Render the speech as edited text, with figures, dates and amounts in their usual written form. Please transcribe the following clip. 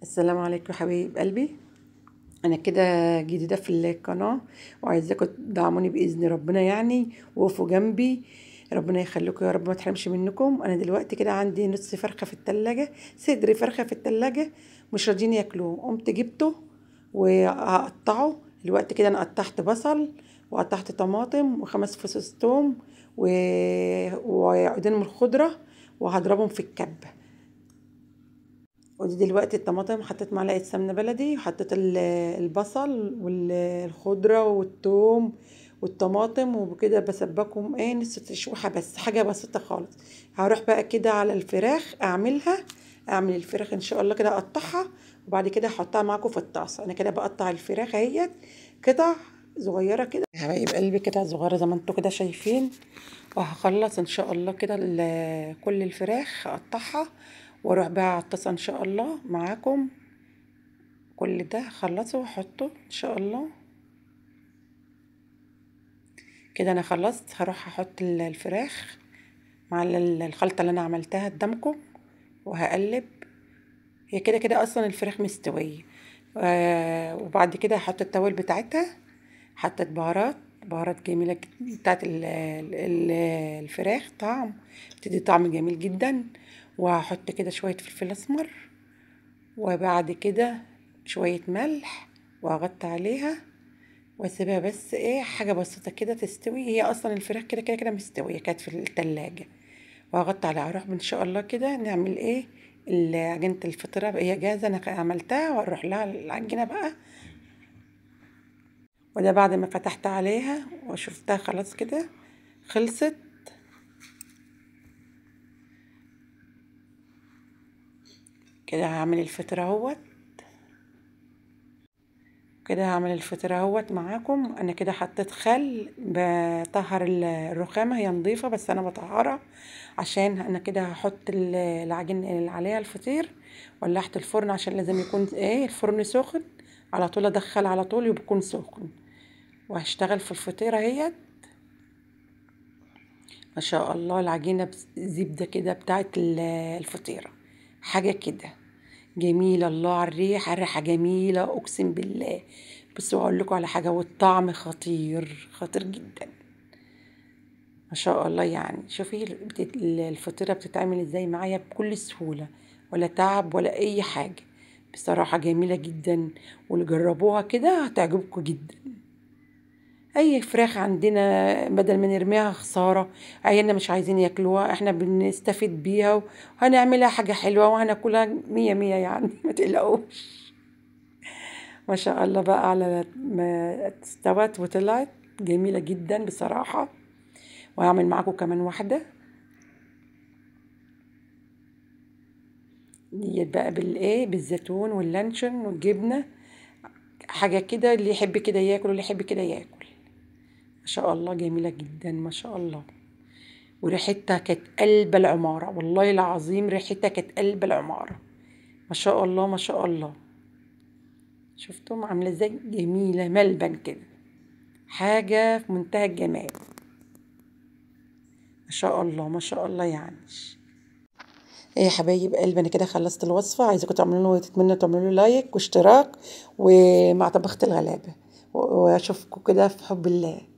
السلام عليكم حبايب قلبي. انا كده جديده في القناه وعايزاكم تدعموني باذن ربنا، يعني وقفوا جنبي. ربنا يخليكم يا رب، ما تحرمش منكم. انا دلوقتي كده عندي نص فرخه في التلاجة، صدر فرخه في التلاجة مش راضيين ياكلوه. قمت جبته وهقطعه دلوقتي. كده انا قطعت بصل وقطعت طماطم وخمس فصوص توم وعودين من الخضره، وهضربهم في الكبه. ودي دلوقتي الطماطم، حطيت معلقه سمنه بلدي وحطيت البصل والخضره والثوم والطماطم، وكده بسبكهم نص تشويحه، بس حاجه بسيطه خالص. هروح بقى كده على الفراخ اعمل الفراخ ان شاء الله، كده اقطعها وبعد كده احطها معاكم في الطاسه. انا كده بقطع الفراخ اهيت قطع صغيره كده يا حبايب قلبي، قطع صغيره زي ما انتوا كده شايفين. وهخلص ان شاء الله كده كل الفراخ اقطعها واروح بقى على الطاسه ان شاء الله معاكم. كل ده خلصه واحطه ان شاء الله. كده انا خلصت، هروح احط الفراخ مع الخلطه اللي انا عملتها قدامكم وهقلب. هي كده كده اصلا الفراخ مستويه. وبعد كده هحط التوابل بتاعتها. حطيت بهارات جميله بتاعت الفراخ، بتدي طعم جميل جدا. وهحط كده شويه فلفل اسمر، وبعد كده شويه ملح، واغطي عليها واسيبها بس حاجه بسيطه كده تستوي. هي اصلا الفراخ كده كده كده مستويه، كانت في التلاجة. وهغطي عليها. هروح ان شاء الله كده نعمل عجينه الفطيره بقى. هي جاهزه، انا عملتها واروح لها العجينه بقى. وده بعد ما فتحت عليها وشفتها خلاص كده خلصت. كده هعمل الفطيره اهوت. كده هعمل الفطيره اهوت معاكم. انا كده حطيت خل بطهر الرخامه، هي نظيفه بس انا بطهرها عشان انا كده هحط العجين اللي عليها الفطير. ولعت الفرن عشان لازم يكون الفرن سخن على طول، ادخل على طول يكون سخن. وهشتغل في الفطيره اهيت. ما شاء الله العجينه زبده كده بتاعت الفطيره، حاجه كده جميله. الله على الريحه، الريحه جميله اقسم بالله. بس اقول لكم على حاجه، والطعم خطير خطير جدا. ما شاء الله. يعني شوفي الفطيره بتتعمل ازاي معايا بكل سهوله، ولا تعب ولا اي حاجه. بصراحه جميله جدا، واللي جربوها كده هتعجبكم جدا. اي فراخ عندنا بدل ما نرميها خساره، عيالنا مش عايزين ياكلوها، احنا بنستفيد بيها وهنعملها حاجه حلوه وهناكلها مية مية يعني. ما تقلقوش. ما شاء الله بقى على ما استوت وطلعت جميله جدا بصراحه. وهعمل معاكم كمان واحده ديت بقى بالزيتون واللانشون والجبنه. حاجه كده، اللي يحب كده ياكل واللي يحب كده ياكل. ما شاء الله جميله جدا ما شاء الله. وريحتها كانت قلب العمارة، والله العظيم ريحتها كانت قلب العمارة. ما شاء الله ما شاء الله. شفتم عاملة ازاي؟ جميلة ملبن كده، حاجة في منتهى الجمال. ما شاء الله ما شاء الله يعني. ايه يا حبايب قلبي، انا كده خلصت الوصفة. عايزاكم تتمنوا تعملوا لايك واشتراك ومع طبخة الغلابة، واشوفكم كده في حب الله.